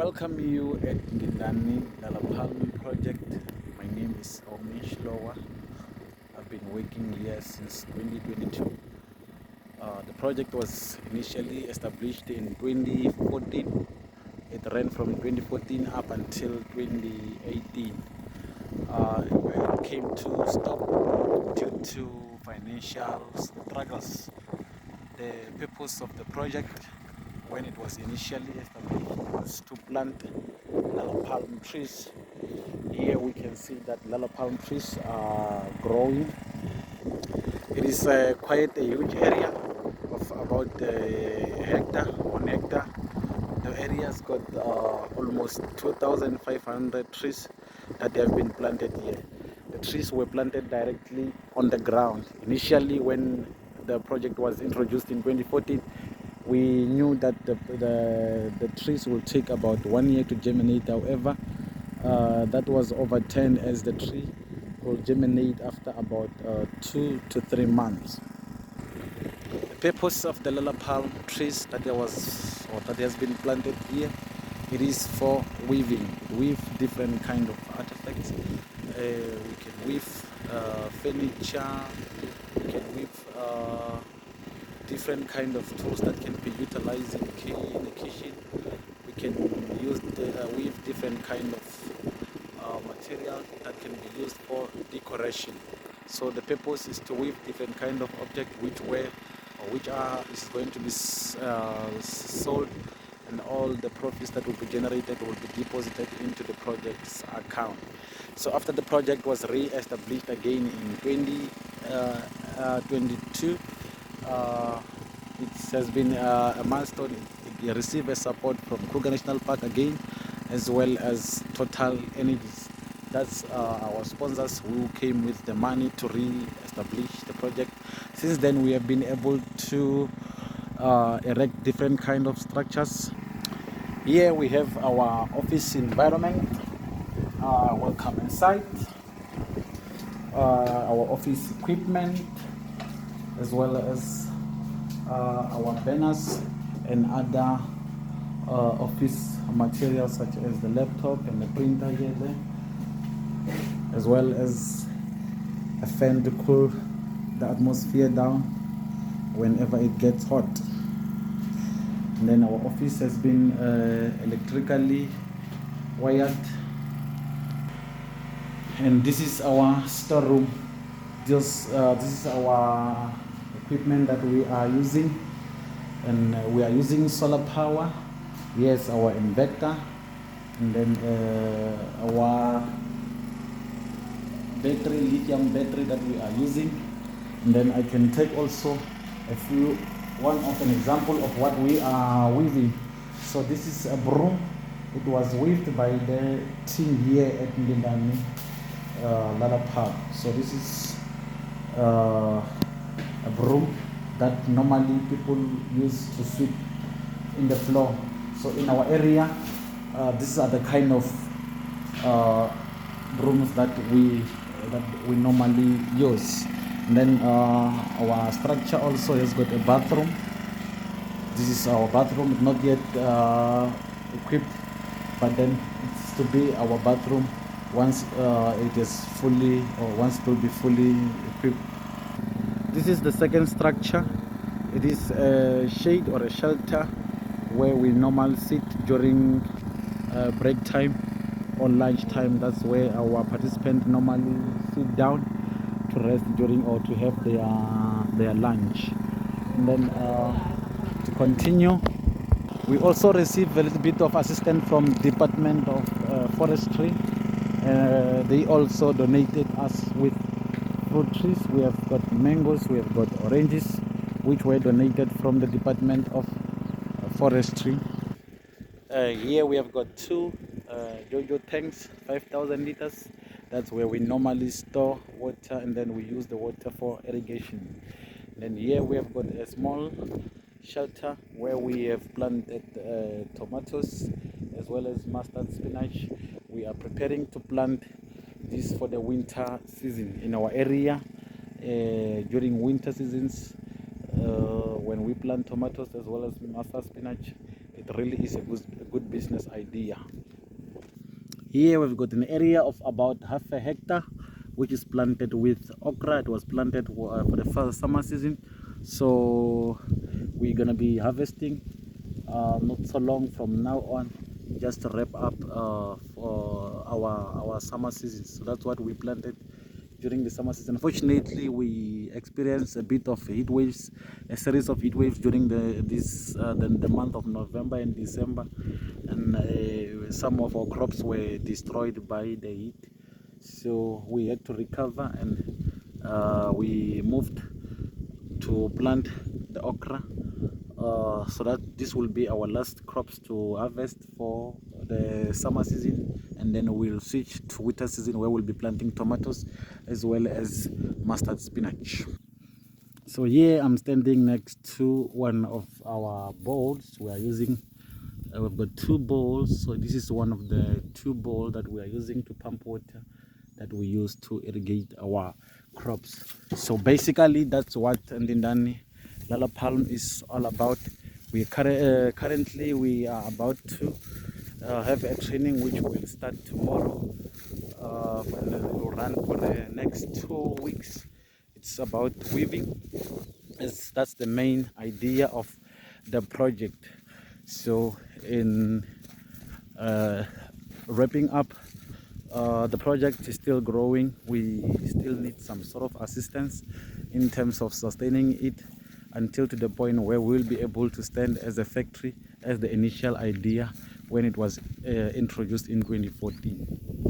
welcome you at Ngindani Lalapalm project. My name is Omish Lowa. I've been working here since 2022. The project was initially established in 2014. It ran from 2014 up until 2018. It came to stop due to financial struggles. The purpose of the project when it was initially established was to plant lala palm trees. Here we can see that lala palm trees are growing. It is quite a huge area of about a hectare, 1 hectare. The area has got almost 2,500 trees that have been planted here. The trees were planted directly on the ground. Initially, when the project was introduced in 2014, we knew that the trees will take about 1 year to germinate. However, that was overturned as the tree will germinate after about 2 to 3 months. The purpose of the lala palm trees that has been planted here, it is for weaving. Weave different kind of artifacts. We can weave furniture. We can weave different kind of tools that can be utilized in the kitchen. We can weave different kind of material that can be used for decoration. So the purpose is to weave different kind of object which is going to be sold, and all the profits that will be generated will be deposited into the project's account. So after the project was re-established again in 2022, it has been a milestone. It received a support from Kruger National Park again, as well as Total Energies. That's our sponsors who came with the money to re-establish the project. Since then, we have been able to erect different kind of structures. Here we have our office environment. Welcome inside. Our office equipment, as well as our banners and other office materials such as the laptop and the printer here, as well as a fan to cool the atmosphere down whenever it gets hot. And then our office has been electrically wired, and this is our storeroom. This is our equipment that we are using, and we are using solar power. Yes, our inverter, and then our battery, lithium battery that we are using. And then I can take also one of an example of what we are weaving. So this is a broom. It was weaved by the team here at Ngindani Lala Park. So this is a broom that normally people use to sweep in the floor. So in our area, these are the kind of brooms that we normally use. And then our structure also has got a bathroom. This is our bathroom, not yet equipped, but then it's to be our bathroom once it will be fully equipped. This is the second structure. It is a shade or a shelter where we normally sit during break time or lunch time. That's where our participants normally sit down to rest during or to have their lunch. And then to continue, we also receive a little bit of assistance from Department of Forestry. They also donated us with fruit trees. We have got mangoes, we have got oranges, which were donated from the Department of Forestry. Here we have got two JoJo tanks, 5,000 liters. That's where we normally store water, and then we use the water for irrigation. Then here we have got a small shelter where we have planted tomatoes as well as mustard spinach. We are preparing to plant this for the winter season in our area. During winter seasons, when we plant tomatoes as well as mustard spinach, it really is a good business idea. Here we've got an area of about half a hectare which is planted with okra. It was planted for the first summer season, so we're gonna be harvesting not so long from now on, just to wrap up for our summer season. So that's what we planted during the summer season. Unfortunately, we experienced a bit of heat waves, a series of heat waves during the month of November and December, and some of our crops were destroyed by the heat. So we had to recover, and we moved to plant the okra, so that this will be our last crops to harvest for the summer season, and then we'll switch to winter season where we'll be planting tomatoes as well as mustard spinach. So here I'm standing next to one of our bowls we are using. We've got two bowls, so this is one of the two bowls that we are using to pump water that we use to irrigate our crops. So basically that's what Ndindani Lala Palm is all about. We currently we are about to have a training which will start tomorrow, and it will run for the next 2 weeks. It's about weaving, as that's the main idea of the project. So in wrapping up, the project is still growing. We still need some sort of assistance in terms of sustaining it until to the point where we'll be able to stand as a factory as the initial idea when it was introduced in 2014.